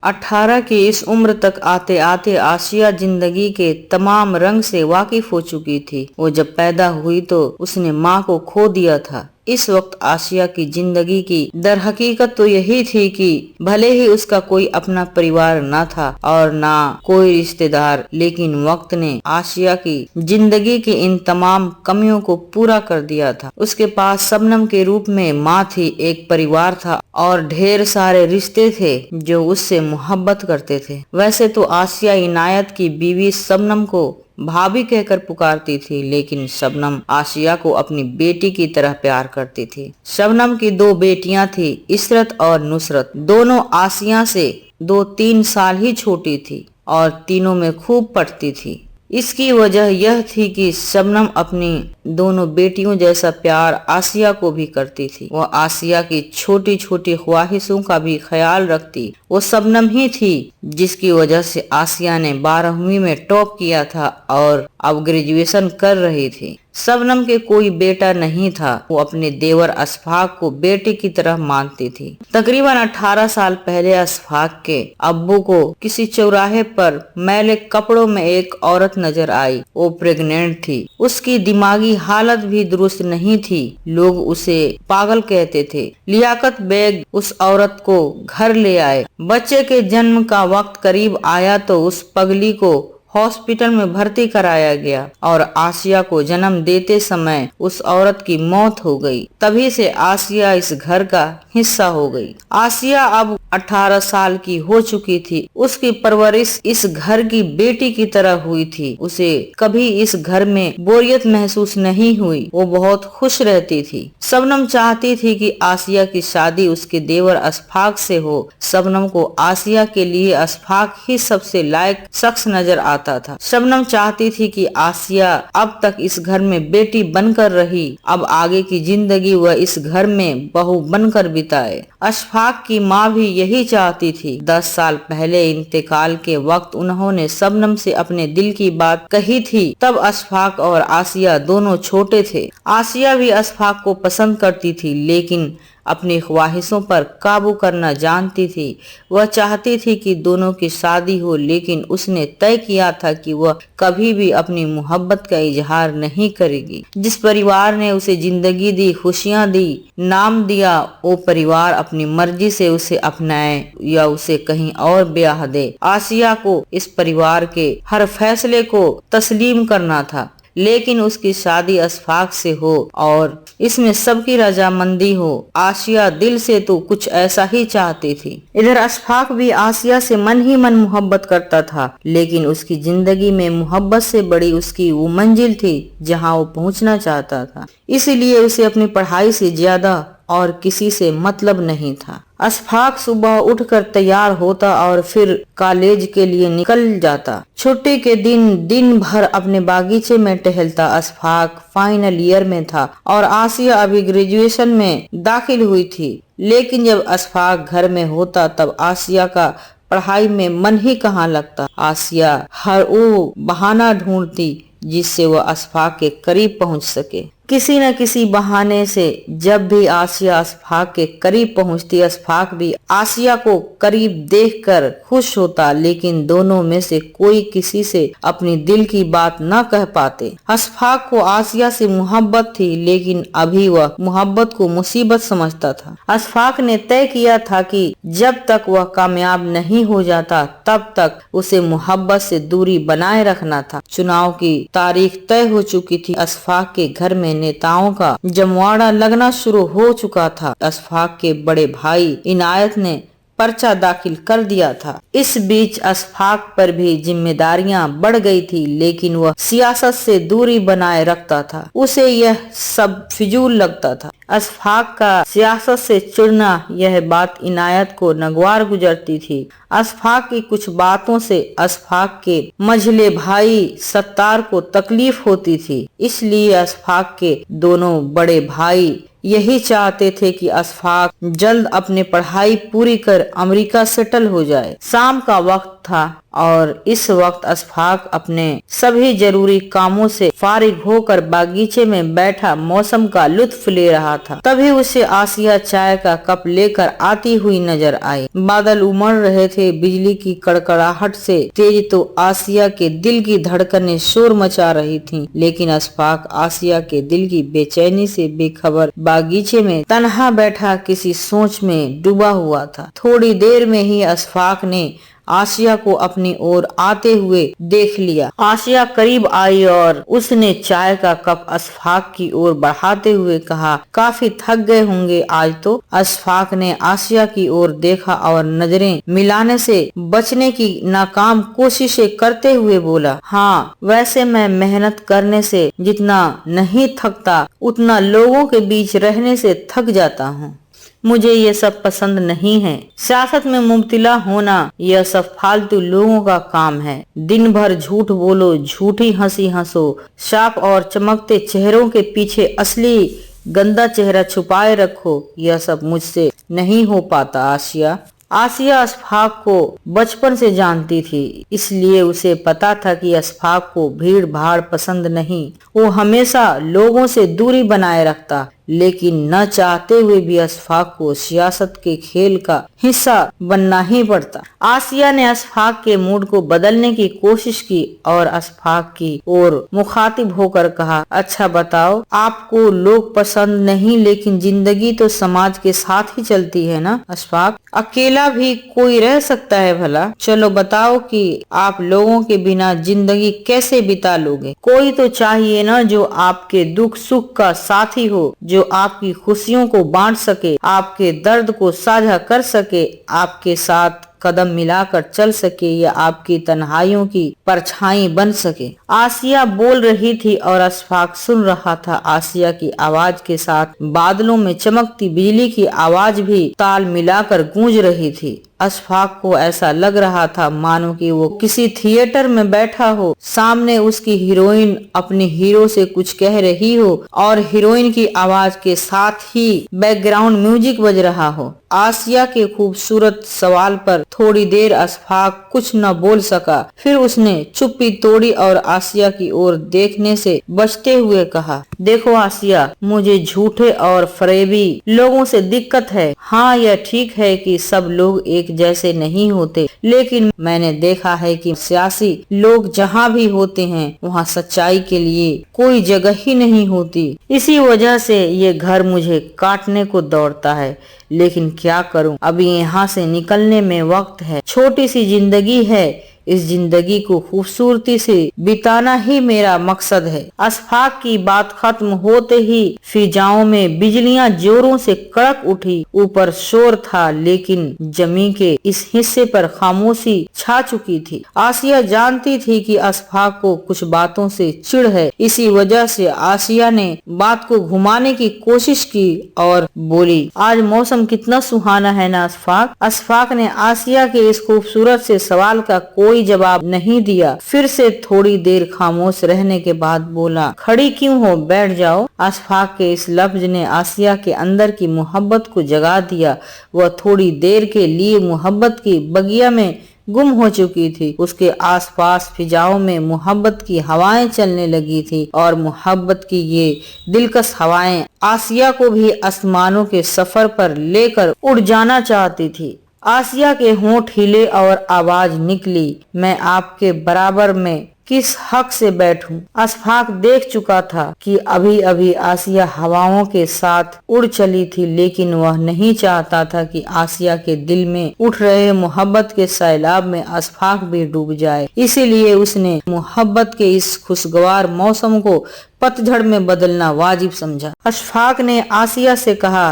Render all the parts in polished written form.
18 की इस उम्र तक आते आते आसिया जिंदगी के तमाम रंग से वाकिफ हो चुकी थी। वो जब पैदा हुई तो उसने माँ को खो दिया था। इस वक्त आसिया की जिंदगी की दर हकीकत तो यही थी कि भले ही उसका कोई अपना परिवार न था और ना कोई रिश्तेदार, लेकिन वक्त ने आसिया की जिंदगी की इन तमाम कमियों को पूरा कर दिया था। उसके पास शबनम के रूप में माँ थी, एक परिवार था और ढेर सारे रिश्ते थे जो उससे मोहब्बत करते थे। वैसे तो आसिया इनायत की बीवी शबनम को भाभी कहकर पुकारती थी, लेकिन शबनम आसिया को अपनी बेटी की तरह प्यार करती थी। शबनम की 2 बेटियां थी, इशरत और नुसरत। दोनों आसिया से 2-3 साल ही छोटी थी और तीनों में खूब पटती थी। इसकी वजह यह थी कि शबनम अपनी दोनों बेटियों जैसा प्यार आसिया को भी करती थी। वह आसिया की छोटी छोटी ख्वाहिशों का भी ख्याल रखती। वो शबनम ही थी जिसकी वजह से आसिया ने 12वीं में टॉप किया था और अब ग्रेजुएशन कर रही थी। शबनम के कोई बेटा नहीं था। वो अपने देवर अशफाक को बेटे की तरह मानती थी। तकरीबन 18 साल पहले अशफाक के अब्बू को किसी चौराहे पर मैले कपड़ों में एक औरत नजर आई। वो प्रेग्नेंट थी। उसकी दिमागी हालत भी दुरुस्त नहीं थी। लोग उसे पागल कहते थे। लियाकत बेग उस औरत को घर ले आए। बच्चे के जन्म का वक्त करीब आया तो उस पगली को हॉस्पिटल में भर्ती कराया गया और आसिया को जन्म देते समय उस औरत की मौत हो गई। तभी से आसिया इस घर का हिस्सा हो गई। आसिया अब 18 साल की हो चुकी थी। उसकी परवरिश इस घर की बेटी की तरह हुई थी। उसे कभी इस घर में बोरियत महसूस नहीं हुई। वो बहुत खुश रहती थी। शबनम चाहती थी कि आसिया की शादी उसके देवर अशफाक से हो। शबनम को आसिया के लिए अशफाक ही सबसे लायक शख्स नजर आता था। शबनम चाहती थी कि आसिया अब तक इस घर में बेटी बनकर रही, अब आगे की जिंदगी वह इस घर में बहू बनकर बिताए। अशफाक की माँ भी यही चाहती थी। 10 साल पहले इंतकाल के वक्त उन्होंने शबनम से अपने दिल की बात कही थी। तब अशफाक और आसिया दोनों छोटे थे। आसिया भी अशफाक को पसंद करती थी, लेकिन अपनी ख्वाहिशों पर काबू करना जानती थी। वह चाहती थी कि दोनों की शादी हो, लेकिन उसने तय किया था कि वह कभी भी अपनी मोहब्बत का इजहार नहीं करेगी। जिस परिवार ने उसे जिंदगी दी, खुशियां दी, नाम दिया, वो परिवार अपनी मर्जी से उसे अपनाए या उसे कहीं और ब्याह दे। आसिया को इस परिवार के हर फैसले को तस्लीम करना था, लेकिन उसकी शादी अशफाक से हो और इसमें सबकी रजामंदी हो। आसिया दिल से तो कुछ ऐसा ही चाहती थी। इधर अशफाक भी आसिया से मन ही मन मोहब्बत करता था, लेकिन उसकी जिंदगी में मोहब्बत से बड़ी उसकी वो मंजिल थी जहां वो पहुंचना चाहता था। इसीलिए उसे अपनी पढ़ाई से ज्यादा और किसी से मतलब नहीं था। अशफाक सुबह उठकर तैयार होता और फिर कॉलेज के लिए निकल जाता। छुट्टी के दिन दिन भर अपने बागीचे में टहलता। अशफाक फाइनल ईयर में था और आसिया अभी ग्रेजुएशन में दाखिल हुई थी। लेकिन जब अशफाक घर में होता तब आसिया का पढ़ाई में मन ही कहाँ लगता। आसिया हर वो बहाना ढूंढती जिससे वह अशफाक के करीब पहुंच सके। किसी न किसी बहाने से जब भी आसिया अशफाक के करीब पहुंचती, अशफाक भी आसिया को करीब देखकर खुश होता, लेकिन दोनों में से कोई किसी से अपनी दिल की बात न कह पाते। अशफाक को आसिया से मोहब्बत थी, लेकिन अभी वह मोहब्बत को मुसीबत समझता था। अशफाक ने तय किया था कि जब तक वह कामयाब नहीं हो जाता तब तक उसे मोहब्बत से दूरी बनाए रखना था। चुनाव की तारीख तय हो चुकी थी। अशफाक के घर में नेताओं का जमवाड़ा लगना शुरू हो चुका था। अशफाक के बड़े भाई इनायत ने पर्चा दाखिल कर दिया था। इस बीच अशफाक पर भी जिम्मेदारियां बढ़ गई थी, लेकिन वह सियासत से दूरी बनाए रखता था। उसे यह सब फिजूल लगता था। अशफाक का सियासत से चिढ़ना, यह बात इनायत को नागवार गुजरती थी। अशफाक की कुछ बातों से अशफाक के मझले भाई सत्तार को तकलीफ होती थी। इसलिए अशफाक के दोनों बड़े भाई यही चाहते थे कि अशफाक जल्द अपनी पढ़ाई पूरी कर अमेरिका सेटल हो जाए। शाम का वक्त था और इस वक्त अशफाक अपने सभी जरूरी कामों से फारिग होकर बागीचे में बैठा मौसम का लुत्फ ले रहा था। तभी उसे आसिया चाय का कप लेकर आती हुई नजर आई। बादल उमड़ रहे थे, बिजली की कड़कड़ाहट से तेज तो आसिया के दिल की धड़कनें शोर मचा रही थीं, लेकिन अशफाक आसिया के दिल की बेचैनी से बेखबर बागीचे में तन्हा बैठा किसी सोच में डूबा हुआ था। थोड़ी देर में ही अशफाक ने आसिया को अपनी ओर आते हुए देख लिया। आसिया करीब आई और उसने चाय का कप अशफाक की ओर बढ़ाते हुए कहा, काफी थक गए होंगे आज तो। अशफाक ने आसिया की ओर देखा और नजरें मिलाने से बचने की नाकाम कोशिशें करते हुए बोला, हाँ वैसे मैं मेहनत करने से जितना नहीं थकता उतना लोगों के बीच रहने से थक जाता हूँ। मुझे ये सब पसंद नहीं है। सियासत में मुब्तला होना यह सब फालतू लोगों का काम है। दिन भर झूठ बोलो, झूठी हंसी हंसो, साफ और चमकते चेहरों के पीछे असली गंदा चेहरा छुपाए रखो। यह सब मुझसे नहीं हो पाता आसिया। आसिया अशफाक को बचपन से जानती थी, इसलिए उसे पता था कि अशफाक को भीड़ भाड़ पसंद नहीं। वो हमेशा लोगों से दूरी बनाए रखता, लेकिन न चाहते हुए भी अशफाक को सियासत के खेल का हिस्सा बनना ही पड़ता। आसिया ने अशफाक के मूड को बदलने की कोशिश की और अशफाक की ओर मुखातिब होकर कहा, अच्छा बताओ, आपको लोग पसंद नहीं, लेकिन जिंदगी तो समाज के साथ ही चलती है ना अशफाक। अकेला भी कोई रह सकता है भला। चलो बताओ कि आप लोगों के बिना जिंदगी कैसे बिता लोगे। कोई तो चाहिए ना जो आपके दुख सुख का साथी हो, जो आपकी खुशियों को बांट सके, आपके दर्द को साझा कर सके, आपके साथ कदम मिलाकर चल सके या आपकी तन्हाइयों की परछाई बन सके। आसिया बोल रही थी और अशफाक सुन रहा था। आसिया की आवाज के साथ बादलों में चमकती बिजली की आवाज भी ताल मिलाकर गूंज रही थी। अशफाक को ऐसा लग रहा था मानो कि वो किसी थिएटर में बैठा हो, सामने उसकी हीरोइन अपने हीरो से कुछ कह रही हो और हीरोइन की आवाज के साथ ही बैकग्राउंड म्यूजिक बज रहा हो। आसिया के खूबसूरत सवाल पर थोड़ी देर अशफाक कुछ न बोल सका। फिर उसने चुप्पी तोड़ी और आसिया की ओर देखने से बचते हुए कहा, देखो आसिया, मुझे झूठे और फरेबी लोगों से दिक्कत है। हाँ, यह ठीक है कि सब लोग एक जैसे नहीं होते, लेकिन मैंने देखा है कि सियासी लोग जहाँ भी होते हैं वहाँ सच्चाई के लिए कोई जगह ही नहीं होती। इसी वजह से ये घर मुझे काटने को दौड़ता है, लेकिन क्या करूं, अभी यहाँ से निकलने में वक्त है। छोटी सी जिंदगी है, इस जिंदगी को खूबसूरती से बिताना ही मेरा मकसद है। अशफाक की बात खत्म होते ही फिजाओं में बिजलियां जोरों से कड़क उठी। ऊपर शोर था, लेकिन जमीन के इस हिस्से पर खामोशी छा चुकी थी। आसिया जानती थी कि अशफाक को कुछ बातों से चिढ़ है। इसी वजह से आसिया ने बात को घुमाने की कोशिश की और बोली, आज मौसम कितना सुहाना है ना अशफाक। अशफाक ने आसिया के इस खूबसूरत से सवाल का कोई जवाब नहीं दिया। फिर से थोड़ी देर खामोश रहने के बाद बोला, खड़ी क्यों हो, बैठ जाओ। अशफाक के इस लफ्ज ने आसिया के अंदर की मोहब्बत को जगा दिया। वह थोड़ी देर के लिए मोहब्बत की बगिया में गुम हो चुकी थी। उसके आसपास फिजाओं में मोहब्बत की हवाएं चलने लगी थी और मोहब्बत की ये दिलकश हवाएं आसिया को भी आसमानों के सफर पर लेकर उड़ जाना चाहती थी। आसिया के होंठ हिले और आवाज निकली, मैं आपके बराबर में किस हक से बैठूं। अशफाक देख चुका था कि अभी अभी आसिया हवाओं के साथ उड़ चली थी, लेकिन वह नहीं चाहता था कि आसिया के दिल में उठ रहे मोहब्बत के सैलाब में अशफाक भी डूब जाए। इसीलिए उसने मोहब्बत के इस खुशगवार मौसम को पतझड़ में बदलना वाजिब समझा। अशफाक ने आसिया से कहा,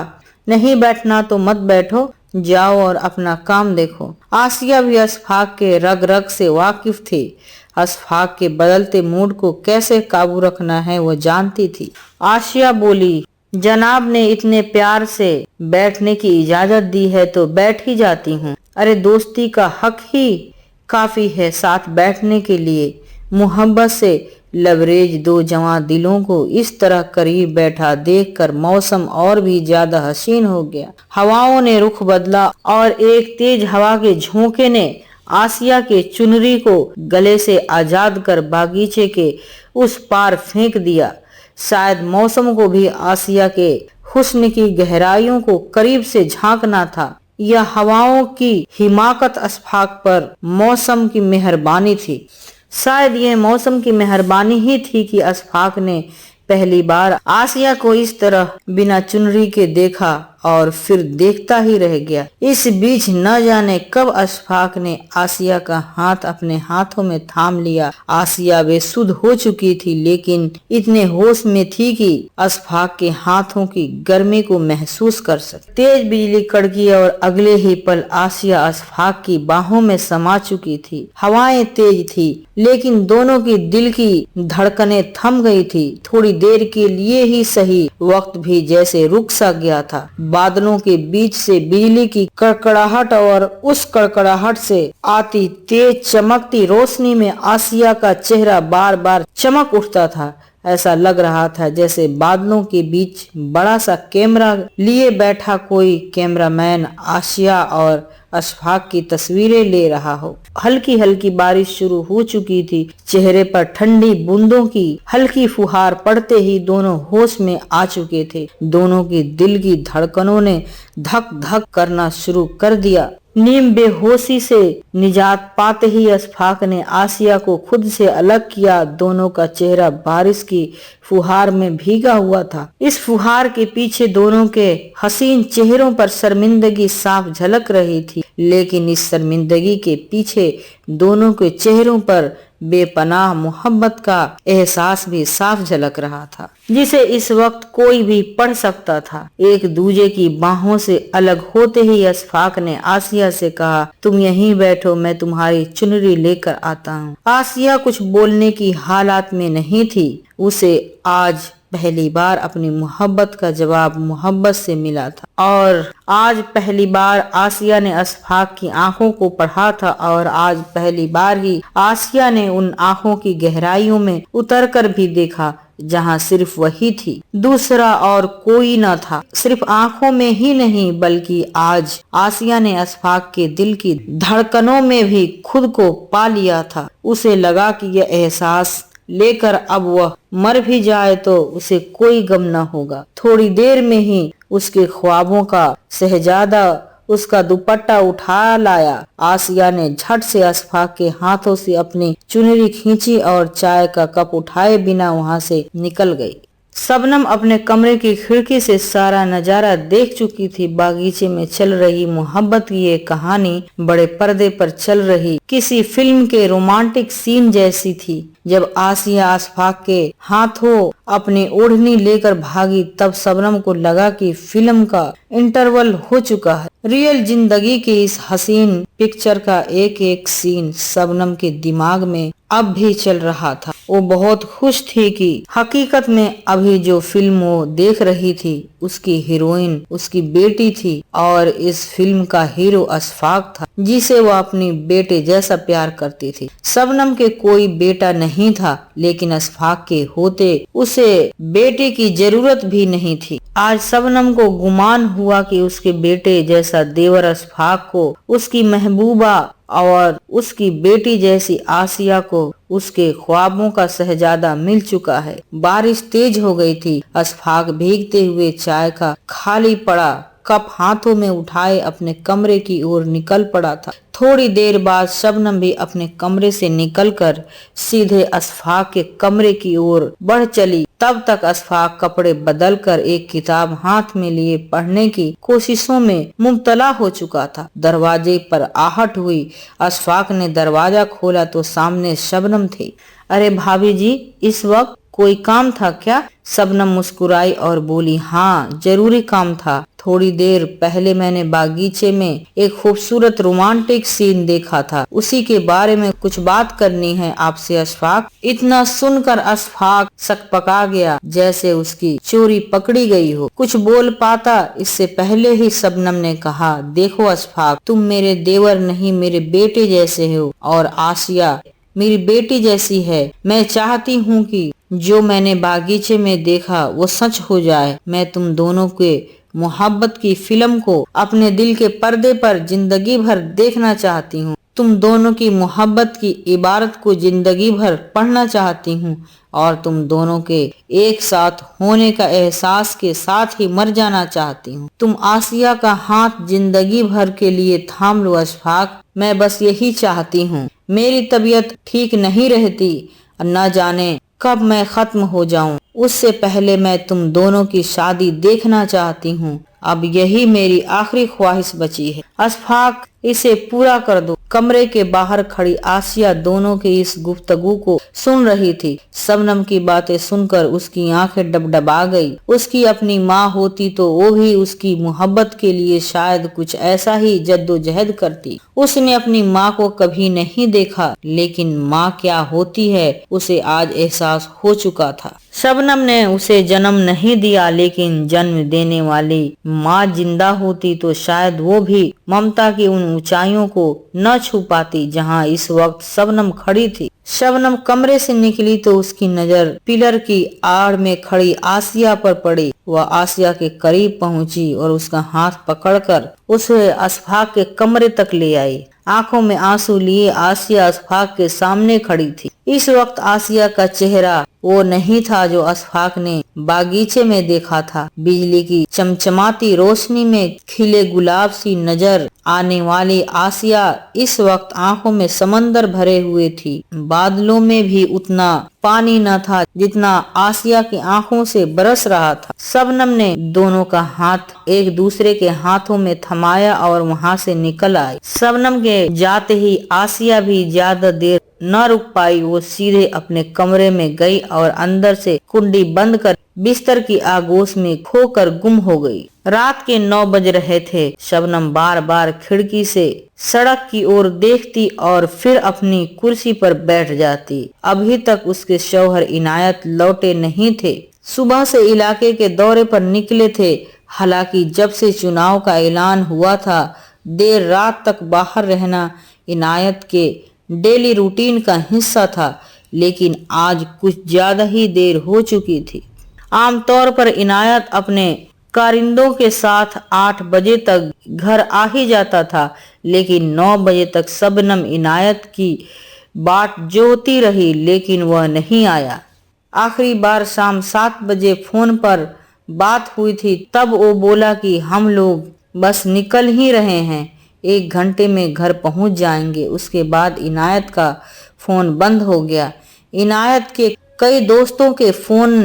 नहीं बैठना तो मत बैठो, जाओ और अपना काम देखो। आसिया भी अशफाक के रग रग से वाकिफ थी। अशफाक के बदलते मूड को कैसे काबू रखना है वो जानती थी। आसिया बोली, जनाब ने इतने प्यार से बैठने की इजाजत दी है तो बैठ ही जाती हूँ। अरे दोस्ती का हक ही काफी है साथ बैठने के लिए। मोहब्बत से लबरेज दो जवां दिलों को इस तरह करीब बैठा देखकर मौसम और भी ज्यादा हसीन हो गया। हवाओं ने रुख बदला और एक तेज हवा के झोंके ने आसिया के चुनरी को गले से आजाद कर बागीचे के उस पार फेंक दिया। शायद मौसम को भी आसिया के हुस्न की गहराइयों को करीब से झांकना था। यह हवाओं की हिमाकत अशफाक पर मौसम की मेहरबानी थी। शायद यह मौसम की मेहरबानी ही थी कि अशफाक ने पहली बार आसिया को इस तरह बिना चुनरी के देखा और फिर देखता ही रह गया। इस बीच न जाने कब अशफाक ने आसिया का हाथ अपने हाथों में थाम लिया। आसिया बेसुध हो चुकी थी, लेकिन इतने होश में थी कि अशफाक के हाथों की गर्मी को महसूस कर सके। तेज बिजली कड़की और अगले ही पल आसिया अशफाक की बाहों में समा चुकी थी। हवाएं तेज थी, लेकिन दोनों की दिल की धड़कनें थम गई थी। थोड़ी देर के लिए ही सही, वक्त भी जैसे रुक सा गया था। बादलों के बीच से बिजली की कड़कड़ाहट और उस कड़कड़ाहट से आती तेज चमकती रोशनी में आसिया का चेहरा बार बार चमक उठता था। ऐसा लग रहा था जैसे बादलों के बीच बड़ा सा कैमरा लिए बैठा कोई कैमरामैन आसिया और अशफाक की तस्वीरें ले रहा हो। हल्की हल्की बारिश शुरू हो चुकी थी। चेहरे पर ठंडी बूंदों की हल्की फुहार पड़ते ही दोनों होश में आ चुके थे। दोनों की दिल की धड़कनों ने धक धक करना शुरू कर दिया। नीम बेहोशी से निजात पाते ही अशफाक ने आसिया को खुद से अलग किया। दोनों का चेहरा बारिश की फुहार में भीगा हुआ था। इस फुहार के पीछे दोनों के हसीन चेहरों पर शर्मिंदगी साफ झलक रही थी, लेकिन इस शर्मिंदगी के पीछे दोनों के चेहरों पर बेपनाह मोहब्बत का एहसास भी साफ झलक रहा था, जिसे इस वक्त कोई भी पढ़ सकता था। एक दूजे की बाहों से अलग होते ही अशफाक ने आसिया से कहा, तुम यहीं बैठो, मैं तुम्हारी चुनरी लेकर आता हूँ। आसिया कुछ बोलने की हालात में नहीं थी। उसे आज पहली बार अपनी मोहब्बत का जवाब मोहब्बत से मिला था, और आज पहली बार आसिया ने अशफाक की आंखों को पढ़ा था, और आज पहली बार ही आसिया ने उन आंखों की गहराइयों में उतरकर भी देखा जहां सिर्फ वही थी, दूसरा और कोई न था। सिर्फ आंखों में ही नहीं, बल्कि आज आसिया ने अशफाक के दिल की धड़कनों में भी खुद को पा लिया था। उसे लगा कि यह एहसास लेकर अब वह मर भी जाए तो उसे कोई गम न होगा। थोड़ी देर में ही उसके ख्वाबों का शहजादा उसका दुपट्टा उठा लाया। आसिया ने झट से अशफाक के हाथों से अपनी चुनरी खींची और चाय का कप उठाए बिना वहां से निकल गई। शबनम अपने कमरे की खिड़की से सारा नजारा देख चुकी थी। बागीचे में चल रही मोहब्बत की ये कहानी बड़े पर्दे पर चल रही किसी फिल्म के रोमांटिक सीन जैसी थी। जब आसिया अशफाक के हाथों अपनी ओढ़नी लेकर भागी, तब शबनम को लगा कि फिल्म का इंटरवल हो चुका है। रियल जिंदगी की इस हसीन पिक्चर का एक एक सीन शबनम के दिमाग में अब भी चल रहा था। वो बहुत खुश थी कि हकीकत में अभी जो फिल्म वो देख रही थी उसकी हीरोइन उसकी बेटी थी, और इस फिल्म का हीरो अशफाक था, जिसे वो अपनी बेटे जैसा प्यार करती थी। शबनम के कोई बेटा नहीं था, लेकिन अशफाक के होते उसे बेटे की जरूरत भी नहीं थी। आज शबनम को गुमान हुआ कि उसके बेटे जैसा देवर अशफाक को उसकी महबूबा और उसकी बेटी जैसी आसिया को उसके ख्वाबों का शहजादा मिल चुका है। बारिश तेज हो गई थी। अशफाक भीगते हुए चाय का खाली पड़ा कप हाथों में उठाए अपने कमरे की ओर निकल पड़ा था। थोड़ी देर बाद शबनम भी अपने कमरे से निकलकर सीधे अशफाक के कमरे की ओर बढ़ चली। तब तक अशफाक कपड़े बदलकर एक किताब हाथ में लिए पढ़ने की कोशिशों में मुब्तला हो चुका था। दरवाजे पर आहट हुई। अशफाक ने दरवाजा खोला तो सामने शबनम थी। अरे भाभी जी, इस वक्त कोई काम था क्या? शबनम मुस्कुराई और बोली, हाँ जरूरी काम था। थोड़ी देर पहले मैंने बागीचे में एक खूबसूरत रोमांटिक सीन देखा था, उसी के बारे में कुछ बात करनी है आपसे अशफाक। इतना सुनकर अशफाक सकपका गया जैसे उसकी चोरी पकड़ी गई हो। कुछ बोल पाता इससे पहले ही शबनम ने कहा, देखो अशफाक, तुम मेरे देवर नहीं मेरे बेटे जैसे हो, और आसिया मेरी बेटी जैसी है। मैं चाहती हूँ कि जो मैंने बागीचे में देखा वो सच हो जाए। मैं तुम दोनों के मोहब्बत की फिल्म को अपने दिल के पर्दे पर जिंदगी भर देखना चाहती हूँ। तुम दोनों की मोहब्बत की इबारत को जिंदगी भर पढ़ना चाहती हूँ और तुम दोनों के एक साथ होने का एहसास के साथ ही मर जाना चाहती हूँ। तुम आसिया का हाथ जिंदगी भर के लिए थाम लो अशफाक, मैं बस यही चाहती हूँ। मेरी तबीयत ठीक नहीं रहती, न जाने कब मैं खत्म हो जाऊं। उससे पहले मैं तुम दोनों की शादी देखना चाहती हूँ। अब यही मेरी आखिरी ख्वाहिश बची है। अशफाक, इसे पूरा कर दो। कमरे के बाहर खड़ी आसिया दोनों की इस गुफ्तगू को सुन रही थी। शबनम की बातें सुनकर उसकी आंखें डबडबा गई। उसकी अपनी माँ होती तो वो भी उसकी मोहब्बत के लिए शायद कुछ ऐसा ही जद्दोजहद करती। उसने अपनी माँ को कभी नहीं देखा, लेकिन माँ क्या होती है उसे आज एहसास हो चुका था। शबनम ने उसे जन्म नहीं दिया, लेकिन जन्म देने वाली माँ जिंदा होती तो शायद वो भी ममता की उन ऊंचाइयों को न छू पाती जहाँ इस वक्त शबनम खड़ी थी। शबनम कमरे से निकली तो उसकी नजर पिलर की आड़ में खड़ी आसिया पर पड़ी। वह आसिया के करीब पहुंची और उसका हाथ पकड़कर उसे अशफाक के कमरे तक ले आई। आंखों में आंसू लिए आसिया अशफाक के सामने खड़ी थी। इस वक्त आसिया का चेहरा वो नहीं था जो अशफाक ने बागीचे में देखा था। बिजली की चमचमाती रोशनी में खिले गुलाब सी नजर आने वाली आसिया इस वक्त आंखों में समंदर भरे हुए थी। बादलों में भी उतना पानी न था जितना आसिया की आंखों से बरस रहा था। शबनम ने दोनों का हाथ एक दूसरे के हाथों में थमाया और वहां से निकल आई। शबनम के जाते ही आसिया भी ज्यादा देर न रुक पाई। वो सीधे अपने कमरे में गई और अंदर से कुंडी बंद कर बिस्तर की आगोश में खोकर गुम हो गई। रात के 9 बज रहे थे। शबनम बार बार खिड़की से सड़क की ओर देखती और फिर अपनी कुर्सी पर बैठ जाती। अभी तक उसके शौहर इनायत लौटे नहीं थे। सुबह से इलाके के दौरे पर निकले थे। हालांकि जब से चुनाव का ऐलान हुआ था, देर रात तक बाहर रहना इनायत के डेली रूटीन का हिस्सा था, लेकिन आज कुछ ज्यादा ही देर हो चुकी थी। आमतौर पर इनायत अपने कारिंदों के साथ 8 बजे तक घर आ ही जाता था, लेकिन 9 बजे तक शबनम इनायत की बाट जोहती रही, लेकिन वह नहीं आया। आखिरी बार शाम 7 बजे फोन पर बात हुई थी। तब वो बोला कि हम लोग बस निकल ही रहे हैं, 1 घंटे में घर पहुंच जाएंगे। उसके बाद इनायत का फोन बंद हो गया। इनायत के कई दोस्तों के फोन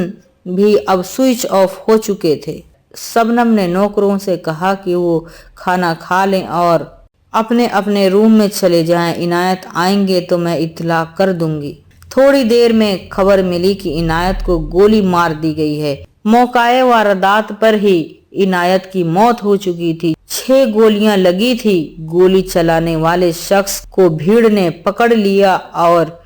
भी अब स्विच ऑफ हो चुके थे। शबनम ने नौकरों से कहा कि वो खाना खा लें और अपने अपने रूम में चले जाएं। इनायत आएंगे तो मैं इत्तला कर दूंगी। थोड़ी देर में खबर मिली कि इनायत को गोली मार दी गई है। मौकाए वारदात पर ही इनायत की मौत हो चुकी थी। 6 गोलियां लगी थी। गोली चलाने वाले शख्स को भीड़ ने पकड़ लिया और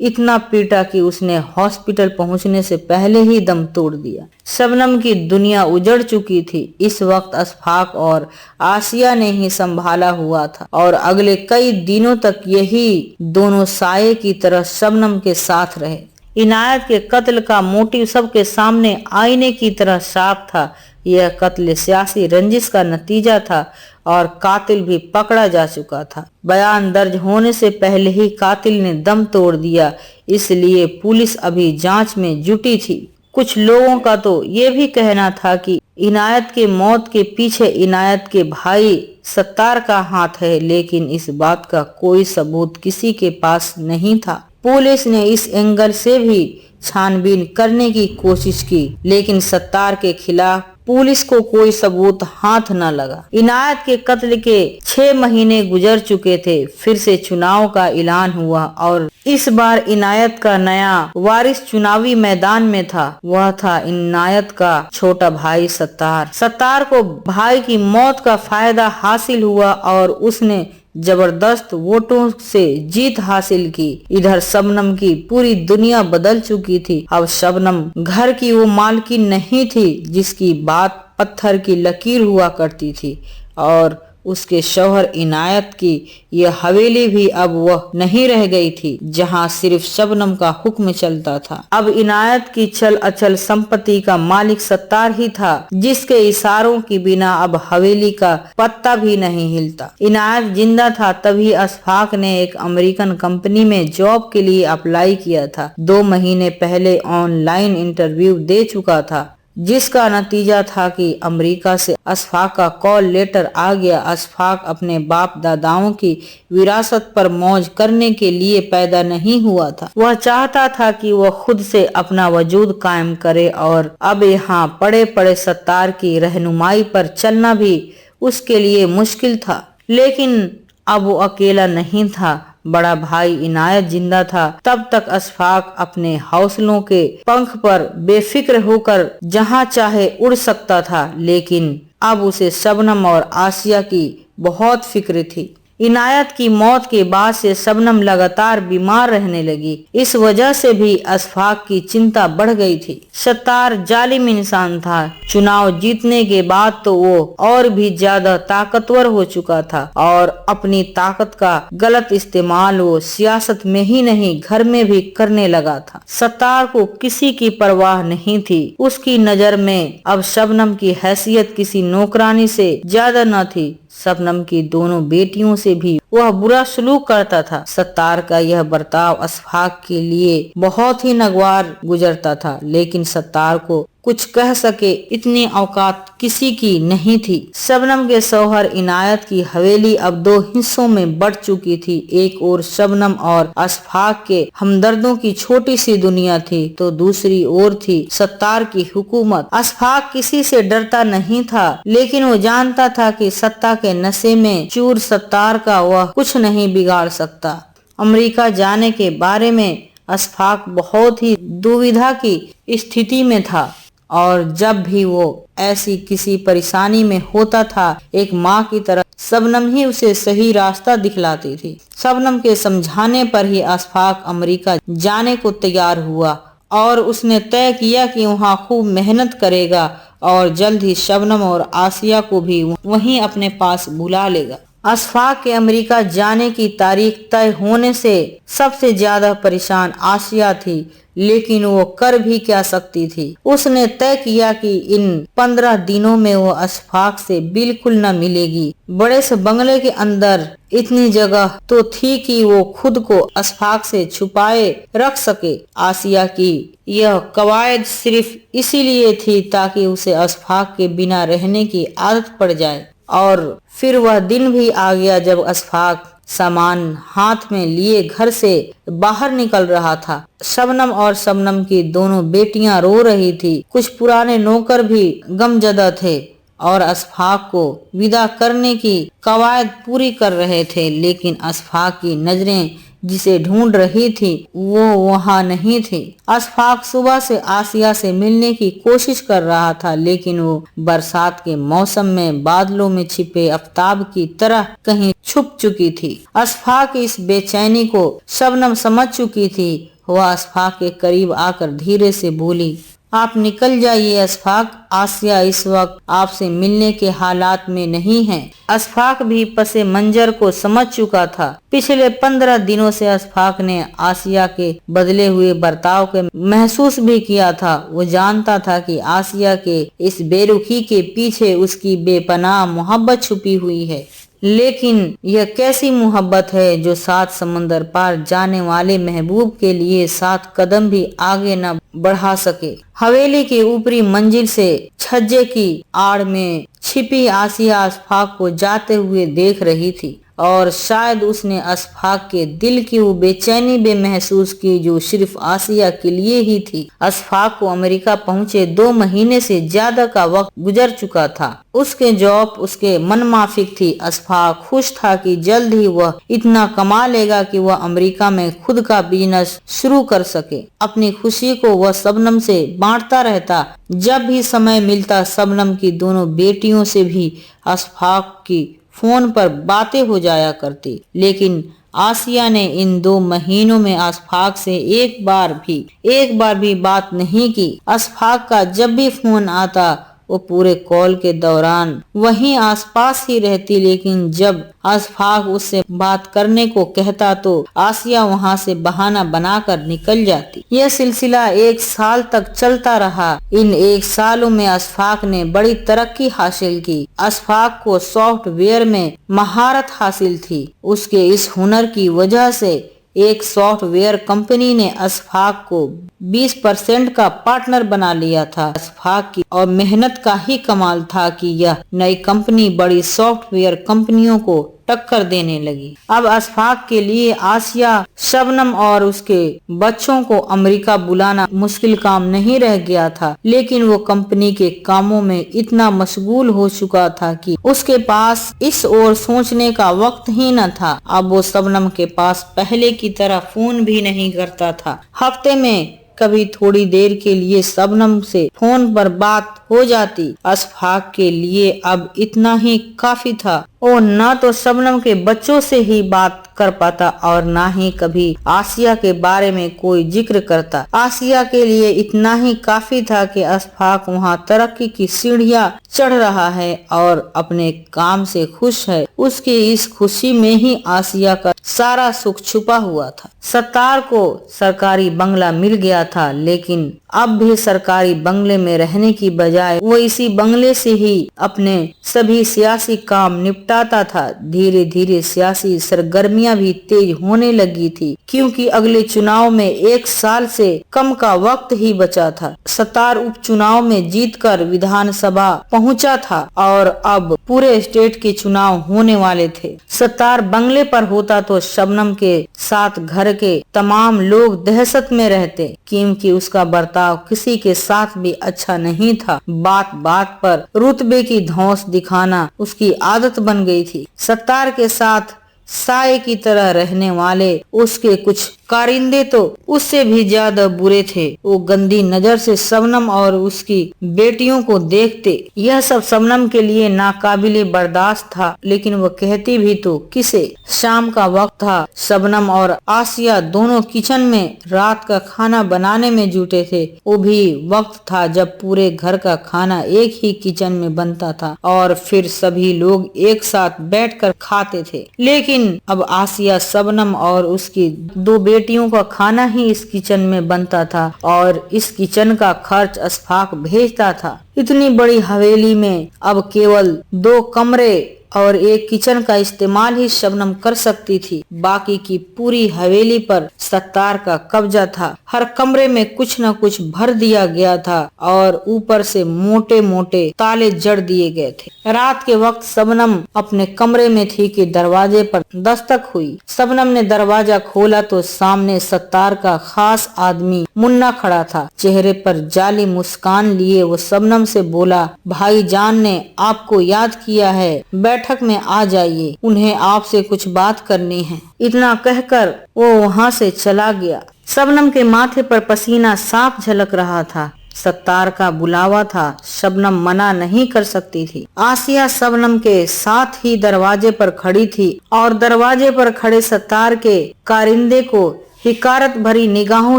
इतना पीटा कि उसने हॉस्पिटल पहुंचने से पहले ही दम तोड़ दिया। शबनम की दुनिया उजड़ चुकी थी। इस वक्त अशफाक और आसिया ने ही संभाला हुआ था और अगले कई दिनों तक यही दोनों साये की तरह शबनम के साथ रहे। इनायत के कत्ल का मोटिव सबके सामने आईने की तरह साफ था। यह कत्ल सियासी रंजिश का नतीजा था और कातिल भी पकड़ा जा चुका था। बयान दर्ज होने से पहले ही कातिल ने दम तोड़ दिया, इसलिए पुलिस अभी जांच में जुटी थी। कुछ लोगों का तो ये भी कहना था कि इनायत के मौत के पीछे इनायत के भाई सत्तार का हाथ है, लेकिन इस बात का कोई सबूत किसी के पास नहीं था। पुलिस ने इस एंगल से भी छानबीन करने की कोशिश की, लेकिन सत्तार के खिलाफ पुलिस को कोई सबूत हाथ न लगा। इनायत के कत्ल के 6 महीने गुजर चुके थे। फिर से चुनाव का ऐलान हुआ और इस बार इनायत का नया वारिस चुनावी मैदान में था। वह था इनायत का छोटा भाई सत्तार। सत्तार को भाई की मौत का फायदा हासिल हुआ और उसने जबरदस्त वोटों से जीत हासिल की। इधर शबनम की पूरी दुनिया बदल चुकी थी। अब शबनम घर की वो मालकिन नहीं थी जिसकी बात पत्थर की लकीर हुआ करती थी और उसके शौहर इनायत की यह हवेली भी अब वह नहीं रह गई थी जहां सिर्फ शबनम का हुक्म चलता था। अब इनायत की चल अचल संपत्ति का मालिक सत्तार ही था, जिसके इशारों के बिना अब हवेली का पत्ता भी नहीं हिलता। इनायत जिंदा था तभी अशफाक ने एक अमेरिकन कंपनी में जॉब के लिए अप्लाई किया था। 2 महीने पहले ऑनलाइन इंटरव्यू दे चुका था, जिसका नतीजा था कि अमेरिका से अशफाक का कॉल लेटर आ गया। अशफाक अपने बाप दादाओं की विरासत पर मौज करने के लिए पैदा नहीं हुआ था। वह चाहता था कि वह खुद से अपना वजूद कायम करे और अब यहाँ पड़े पड़े सत्तार की रहनुमाई पर चलना भी उसके लिए मुश्किल था। लेकिन अब वो अकेला नहीं था। बड़ा भाई इनायत जिंदा था तब तक अशफाक अपने हौसलों के पंख पर बेफिक्र होकर जहां चाहे उड़ सकता था, लेकिन अब उसे शबनम और आसिया की बहुत फिक्र थी। इनायत की मौत के बाद से शबनम लगातार बीमार रहने लगी। इस वजह से भी अशफाक की चिंता बढ़ गई थी। सत्तार जालिम इंसान था। चुनाव जीतने के बाद तो वो और भी ज्यादा ताकतवर हो चुका था और अपनी ताकत का गलत इस्तेमाल वो सियासत में ही नहीं घर में भी करने लगा था। सत्तार को किसी की परवाह नहीं थी। उसकी नजर में अब शबनम की हैसियत किसी नौकरानी से ज्यादा न थी। शबनम की दोनों बेटियों से भी वह बुरा सलूक करता था। सत्तार का यह बर्ताव अशफाक के लिए बहुत ही नागवार गुजरता था, लेकिन सत्तार को कुछ कह सके इतनी औकात किसी की नहीं थी। शबनम के शौहर इनायत की हवेली अब 2 हिस्सों में बढ़ चुकी थी। एक ओर शबनम और अशफाक के हमदर्दों की छोटी सी दुनिया थी, तो दूसरी ओर थी सत्तार की हुकूमत। अशफाक किसी से डरता नहीं था, लेकिन वो जानता था कि सत्ता के नशे में चूर सत्तार का वह कुछ नहीं बिगाड़ सकता। अमेरिका जाने के बारे में अशफाक बहुत ही दुविधा की स्थिति में था और जब भी वो ऐसी किसी परेशानी में होता था, एक माँ की तरह शबनम ही उसे सही रास्ता दिखलाती थी। शबनम के समझाने पर ही अशफाक अमेरिका जाने को तैयार हुआ और उसने तय किया कि वहाँ खूब मेहनत करेगा और जल्द ही शबनम और आसिया को भी वहीं अपने पास बुला लेगा। अशफाक के अमेरिका जाने की तारीख तय होने से सबसे ज्यादा परेशान आसिया थी, लेकिन वो कर भी क्या सकती थी। उसने तय किया कि इन 15 दिनों में वो अशफाक से बिल्कुल न मिलेगी। बड़े से बंगले के अंदर इतनी जगह तो थी कि वो खुद को अशफाक से छुपाए रख सके। आसिया की यह कवायद सिर्फ इसीलिए थी ताकि उसे अशफाक के बिना रहने की आदत पड़ जाए। और फिर वह दिन भी आ गया जब अशफाक सामान हाथ में लिए घर से बाहर निकल रहा था। शबनम और शबनम की दोनों बेटियां रो रही थी। कुछ पुराने नौकर भी गमजदा थे और अशफाक को विदा करने की कवायद पूरी कर रहे थे, लेकिन अशफाक की नजरें जिसे ढूंढ रही थी वो वहाँ नहीं थी। अशफाक सुबह से आसिया से मिलने की कोशिश कर रहा था, लेकिन वो बरसात के मौसम में बादलों में छिपे आफताब की तरह कहीं छुप चुकी थी। अशफाक की इस बेचैनी को शबनम समझ चुकी थी। वह अशफाक के करीब आकर धीरे से बोली, आप निकल जाइए अशफाक, आसिया इस वक्त आपसे मिलने के हालात में नहीं है। अशफाक भी पसे मंजर को समझ चुका था। पिछले 15 दिनों से अशफाक ने आसिया के बदले हुए बर्ताव के महसूस भी किया था। वो जानता था कि आसिया के इस बेरुखी के पीछे उसकी बेपनाह मोहब्बत छुपी हुई है, लेकिन यह कैसी मोहब्बत है जो 7 समंदर पार जाने वाले महबूब के लिए 7 कदम भी आगे न बढ़ा सके। हवेली की ऊपरी मंजिल से छज्जे की आड़ में छिपी आसिया अशफाक को जाते हुए देख रही थी और शायद उसने अशफाक के दिल की वो बेचैनी भी महसूस की जो सिर्फ आसिया के लिए ही थी। अशफाक को अमेरिका पहुंचे 2 महीने से ज्यादा का वक्त गुजर चुका था। उसके जॉब उसके मन माफिक थी। अशफाक खुश था कि जल्द ही वह इतना कमा लेगा कि वह अमेरिका में खुद का बिजनेस शुरू कर सके। अपनी खुशी को वह शबनम से बांटता रहता। जब भी समय मिलता शबनम की दोनों बेटियों से भी अशफाक की फोन पर बातें हो जाया करती, लेकिन आसिया ने इन 2 महीनों में अशफाक से एक बार भी बात नहीं की। अशफाक का जब भी फोन आता वो पूरे कॉल के दौरान वहीं आसपास ही रहती, लेकिन जब अशफाक उससे बात करने को कहता तो आसिया वहाँ से बहाना बनाकर निकल जाती। यह सिलसिला 1 साल तक चलता रहा। इन 1 सालों में अशफाक ने बड़ी तरक्की हासिल की। अशफाक को सॉफ्टवेयर में महारत हासिल थी। उसके इस हुनर की वजह से एक सॉफ्टवेयर कंपनी ने अशफाक को 20% का पार्टनर बना लिया था। अशफाक की और मेहनत का ही कमाल था कि यह नई कंपनी बड़ी सॉफ्टवेयर कंपनियों को टक्कर देने लगी। अब अशफाक के लिए आसिया, शबनम और उसके बच्चों को अमेरिका बुलाना मुश्किल काम नहीं रह गया था, लेकिन वो कंपनी के कामों में इतना मशगूल हो चुका था कि उसके पास इस ओर सोचने का वक्त ही न था। अब वो शबनम के पास पहले की तरह फोन भी नहीं करता था। हफ्ते में कभी थोड़ी देर के लिए शबनम से फोन पर बात हो जाती। अशफाक के लिए अब इतना ही काफी था। वो न तो शबनम के बच्चों से ही बात कर पाता और ना ही कभी आसिया के बारे में कोई जिक्र करता। आसिया के लिए इतना ही काफी था कि अशफाक वहाँ तरक्की की सीढ़ियाँ चढ़ रहा है और अपने काम से खुश है। उसकी इस खुशी में ही आसिया का सारा सुख छुपा हुआ था। सत्तार को सरकारी बंगला मिल गया था, लेकिन अब भी सरकारी बंगले में रहने की बजाय वो इसी बंगले से ही अपने सभी सियासी काम निपटाता था। धीरे धीरे सियासी सरगर्मियां भी तेज होने लगी थी, क्योंकि अगले चुनाव में 1 साल से कम का वक्त ही बचा था। सत्तार उपचुनाव में जीतकर विधानसभा पहुंचा था और अब पूरे स्टेट के चुनाव होने वाले थे। सत्तार बंगले पर होता तो शबनम के साथ घर के तमाम लोग दहशत में रहते, क्योंकि उसका बर्ताव किसी के साथ भी अच्छा नहीं था। बात बात पर रुतबे की धौंस दिखाना उसकी आदत बन गई थी। सत्तार के साथ साये की तरह रहने वाले उसके कुछ कारिंदे तो उससे भी ज्यादा बुरे थे। वो गंदी नजर से शबनम और उसकी बेटियों को देखते। यह सब शबनम के लिए नाकाबिले बर्दाश्त था, लेकिन वो कहती भी तो किसे। शाम का वक्त था। शबनम और आसिया दोनों किचन में रात का खाना बनाने में जुटे थे। वो भी वक्त था जब पूरे घर का खाना एक ही किचन में बनता था और फिर सभी लोग एक साथ बैठकर खाते थे। लेकिन अब आसिया, शबनम और उसकी 2 बेटियों का खाना ही इस किचन में बनता था और इस किचन का खर्च अशफाक भेजता था। इतनी बड़ी हवेली में अब केवल 2 कमरे और एक किचन का इस्तेमाल ही शबनम कर सकती थी। बाकी की पूरी हवेली पर सत्तार का कब्जा था। हर कमरे में कुछ न कुछ भर दिया गया था और ऊपर से मोटे मोटे ताले जड़ दिए गए थे। रात के वक्त शबनम अपने कमरे में थी कि दरवाजे पर दस्तक हुई। शबनम ने दरवाजा खोला तो सामने सत्तार का खास आदमी मुन्ना खड़ा था। चेहरे पर जाली मुस्कान लिए वो शबनम से बोला, भाईजान ने आपको याद किया है, बैठक में आ जाइए, उन्हें आपसे कुछ बात करनी है। इतना कहकर वो वहाँ से चला गया। शबनम के माथे पर पसीना साफ झलक रहा था। सत्तार का बुलावा था, शबनम मना नहीं कर सकती थी। आसिया शबनम के साथ ही दरवाजे पर खड़ी थी और दरवाजे पर खड़े सत्तार के कारिंदे को हिकारत भरी निगाहों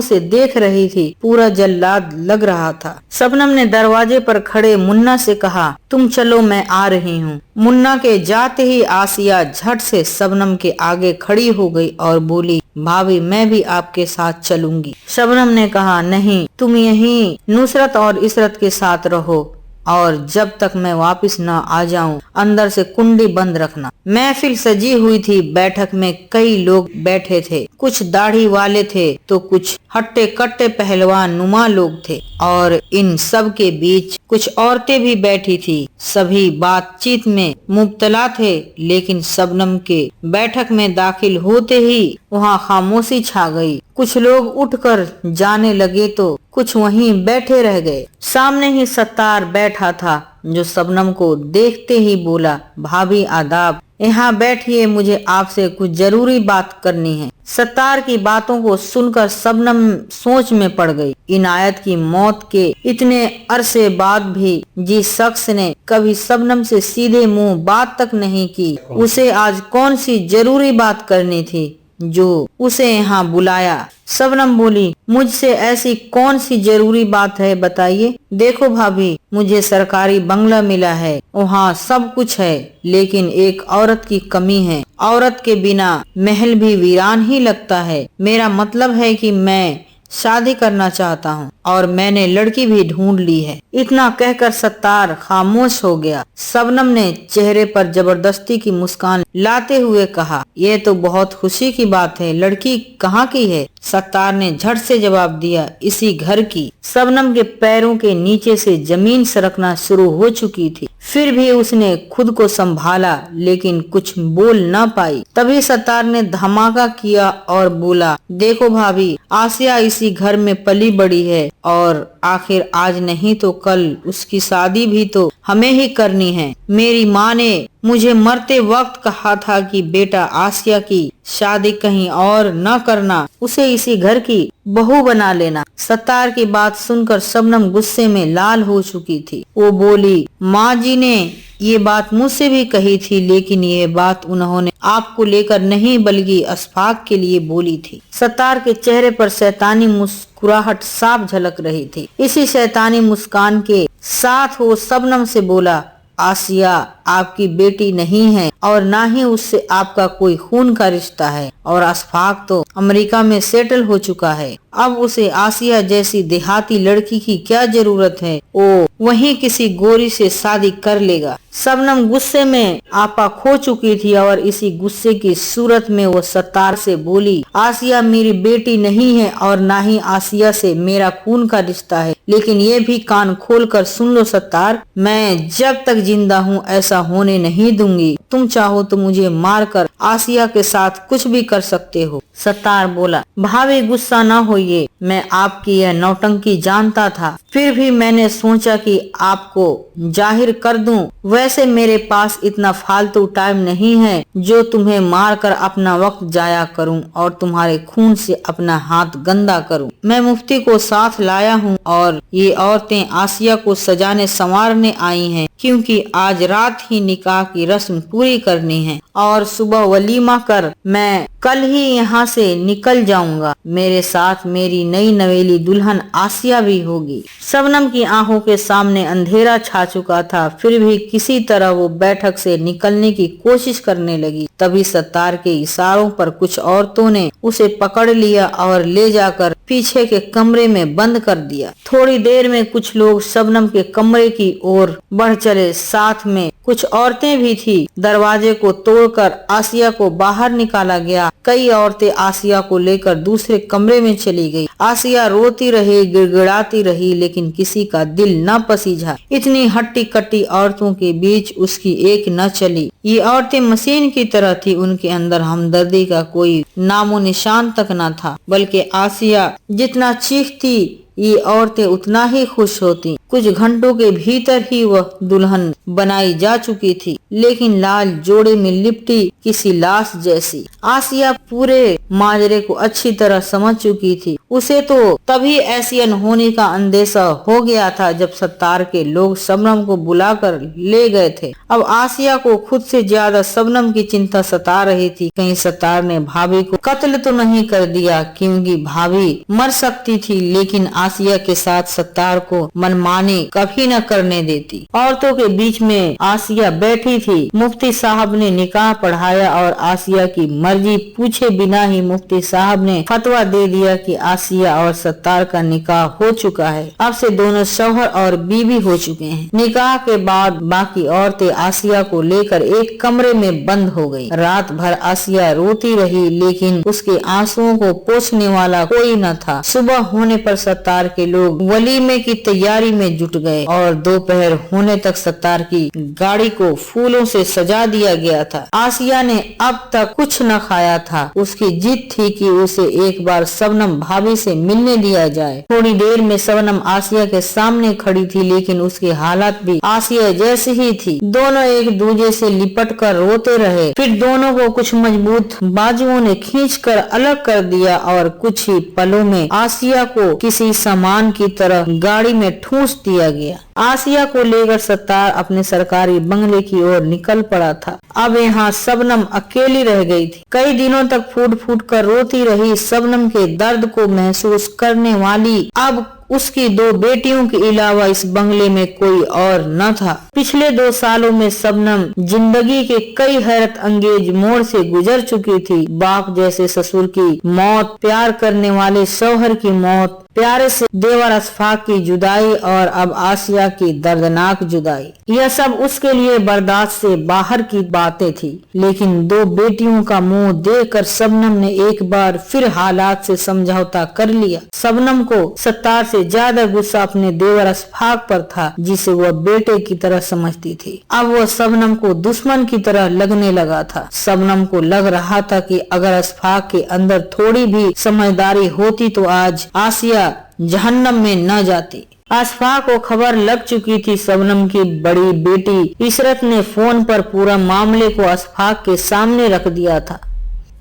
से देख रही थी। पूरा जल्लाद लग रहा था। शबनम ने दरवाजे पर खड़े मुन्ना से कहा, तुम चलो, मैं आ रही हूँ। मुन्ना के जाते ही आसिया झट से शबनम के आगे खड़ी हो गई और बोली, भाभी मैं भी आपके साथ चलूंगी। शबनम ने कहा, नहीं, तुम यहीं नुसरत और इशरत के साथ रहो और जब तक मैं वापस न आ जाऊं अंदर से कुंडी बंद रखना। महफिल सजी हुई थी। बैठक में कई लोग बैठे थे। कुछ दाढ़ी वाले थे तो कुछ हट्टे कट्टे पहलवान नुमा लोग थे और इन सब के बीच कुछ औरतें भी बैठी थी। सभी बातचीत में मुब्तला थे, लेकिन शबनम के बैठक में दाखिल होते ही वहाँ खामोशी छा गई। कुछ लोग उठकर जाने लगे तो कुछ वहीं बैठे रह गए। सामने ही सत्तार बैठा था, जो शबनम को देखते ही बोला, भाभी आदाब, यहाँ बैठिए, मुझे आपसे कुछ जरूरी बात करनी है। सत्तार की बातों को सुनकर शबनम सोच में पड़ गई। इनायत की मौत के इतने अरसे बाद भी जिस शख्स ने कभी शबनम से सीधे मुंह बात तक नहीं की, उसे आज कौन सी जरूरी बात करनी थी। जो उसे यहाँ बुलाया। शबनम बोली, मुझसे ऐसी कौन सी जरूरी बात है, बताइए। देखो भाभी, मुझे सरकारी बंगला मिला है, वहाँ सब कुछ है, लेकिन एक औरत की कमी है। औरत के बिना महल भी वीरान ही लगता है। मेरा मतलब है कि मैं शादी करना चाहता हूँ और मैंने लड़की भी ढूंढ ली है। इतना कहकर सत्तार खामोश हो गया। शबनम ने चेहरे पर जबरदस्ती की मुस्कान लाते हुए कहा, यह तो बहुत खुशी की बात है। लड़की कहाँ की है? सत्तार ने झट से जवाब दिया, इसी घर की। शबनम के पैरों के नीचे से जमीन सरकना शुरू हो चुकी थी। फिर भी उसने खुद को संभाला, लेकिन कुछ बोल न पाई। तभी सत्तार ने धमाका किया और बोला, देखो भाभी, आसिया इसी घर में पली बड़ी है और आखिर आज नहीं तो कल उसकी शादी भी तो हमें ही करनी है। मेरी माँ ने मुझे मरते वक्त कहा था कि बेटा, आसिया की शादी कहीं और न करना, उसे इसी घर की बहू बना लेना। सत्तार की बात सुनकर शबनम गुस्से में लाल हो चुकी थी। वो बोली, माँ जी ने ये बात मुझसे भी कही थी, लेकिन ये बात उन्होंने आपको लेकर नहीं बल्कि अशफाक के लिए बोली थी। सत्तार के चेहरे पर शैतानी मुस्कुराहट साफ झलक रही थी। इसी शैतानी मुस्कान के साथ वो शबनम से बोला, आसिया आपकी बेटी नहीं है और ना ही उससे आपका कोई खून का रिश्ता है, और अशफाक तो अमेरिका में सेटल हो चुका है। अब उसे आसिया जैसी देहाती लड़की की क्या जरूरत है? वो वहीं किसी गोरी से शादी कर लेगा। शबनम गुस्से में आपा खो चुकी थी और इसी गुस्से की सूरत में वो सत्तार से बोली, आसिया मेरी बेटी नहीं है और ना ही आसिया से मेरा खून का रिश्ता है। लेकिन ये भी कान खोल कर सुन लो सत्तार, मैं जब तक जिंदा हूँ ऐसा होने नहीं दूंगी। तुम चाहो तो मुझे मारकर आसिया के साथ कुछ भी कर सकते हो। सत्तार बोला, भाभी गुस्सा न होइए, मैं आपकी यह नौटंकी जानता था, फिर भी मैंने सोचा कि आपको जाहिर कर दूं। वैसे मेरे पास इतना फालतू टाइम नहीं है जो तुम्हें मारकर अपना वक्त जाया करूं और तुम्हारे खून से अपना हाथ गंदा करूं। मैं मुफ्ती को साथ लाया हूं और ये औरतें आसिया को सजाने संवारने आई हैं, क्योंकि आज रात ही निकाह की रस्म पूरी करनी है और सुबह वलीमा कर मैं कल ही यहाँ से निकल जाऊंगा। मेरे साथ मेरी नई नवेली दुल्हन आसिया भी होगी। शबनम की आंखों के सामने अंधेरा छा चुका था, फिर भी किसी तरह वो बैठक से निकलने की कोशिश करने लगी। तभी सत्तार के इशारों पर कुछ औरतों ने उसे पकड़ लिया और ले जाकर पीछे के कमरे में बंद कर दिया। थोड़ी देर में कुछ लोग शबनम के कमरे की ओर बढ़ चले, साथ में कुछ औरतें भी थी। दरवाजे को तोड़कर आसिया को बाहर निकाला गया। कई औरतें आसिया को लेकर दूसरे कमरे में चली गई। आसिया रोती रही, गिड़गिड़ाती रही, लेकिन किसी का दिल न पसीझा। इतनी हट्टी कट्टी औरतों के बीच उसकी एक न चली। ये औरतें मशीन की तरह थी, उनके अंदर हमदर्दी का कोई नामो निशान तक न था। बल्कि आसिया जितना चीखती ये औरतें उतना ही खुश होती। कुछ घंटों के भीतर ही वह दुल्हन बनाई जा चुकी थी, लेकिन लाल जोड़े में लिपटी किसी लाश जैसी। आसिया पूरे माजरे को अच्छी तरह समझ चुकी थी। उसे तो तभी एशियन होने का अंदेशा हो गया था जब सत्तार के लोग शबनम को बुलाकर ले गए थे। अब आसिया को खुद से ज्यादा शबनम की चिंता सता रही थी। कहीं सत्तार ने भाभी को कत्ल तो नहीं कर दिया, क्योंकि भाभी मर सकती थी, लेकिन आसिया के साथ सत्तार को मनमानी कभी न करने देती। औरतों के बीच में आसिया बैठी थी। मुफ्ती साहब ने निकाह पढ़ाया और आसिया की मर्जी पूछे बिना ही मुफ्ती साहब ने फतवा दे दिया कि आसिया और सत्तार का निकाह हो चुका है। अब से दोनों शौहर और बीवी हो चुके हैं। निकाह के बाद बाकी औरतें आसिया को लेकर एक कमरे में बंद हो गई। रात भर आसिया रोती रही, लेकिन उसके आंसुओं को पोंछने वाला कोई न था। सुबह होने पर सत्तार के लोग वलीमे की तैयारी में जुट गए और दोपहर होने तक सत्तार की गाड़ी को फूलों से सजा दिया गया था। आसिया ने अब तक कुछ न खाया था। उसकी जिद थी कि उसे एक बार शबनम भाभी से मिलने दिया जाए। थोड़ी देर में शबनम आसिया के सामने खड़ी थी, लेकिन उसकी हालत भी आसिया जैसी ही थी। दोनों एक दूसरे से लिपट कर रोते रहे। फिर दोनों को कुछ मजबूत बाजुओं ने खींचकर अलग कर दिया और कुछ ही पलों में आसिया को किसी सामान की तरह गाड़ी में ठूंस दिया गया। आसिया को लेकर सत्तार अपने सरकारी बंगले की ओर निकल पड़ा था। अब यहाँ शबनम अकेली रह गई थी। कई दिनों तक फूट फूट कर रोती रही शबनम के दर्द को महसूस करने वाली अब उसकी 2 बेटियों के अलावा इस बंगले में कोई और न था। पिछले 2 सालों में शबनम जिंदगी के कई हैरत अंगेज मोड़ से गुजर चुकी थी। बाप जैसे ससुर की मौत, प्यार करने वाले शौहर की मौत, प्यारे से देवर अशफाक की जुदाई और अब आसिया की दर्दनाक जुदाई, यह सब उसके लिए बर्दाश्त से बाहर की बातें थी। लेकिन 2 बेटियों का मुंह देखकर शबनम ने एक बार फिर हालात से समझौता कर लिया। शबनम को सत्तार से ज्यादा गुस्सा अपने देवर अशफाक पर था, जिसे वह बेटे की तरह समझती थी। अब वह शबनम को दुश्मन की तरह लगने लगा था। शबनम को लग रहा था कि अगर अशफाक के अंदर थोड़ी भी समझदारी होती तो आज आसिया जहन्नम में न जाती। अशफाक को खबर लग चुकी थी। शबनम की बड़ी बेटी इशरत ने फोन पर पूरा मामले को अशफाक के सामने रख दिया था।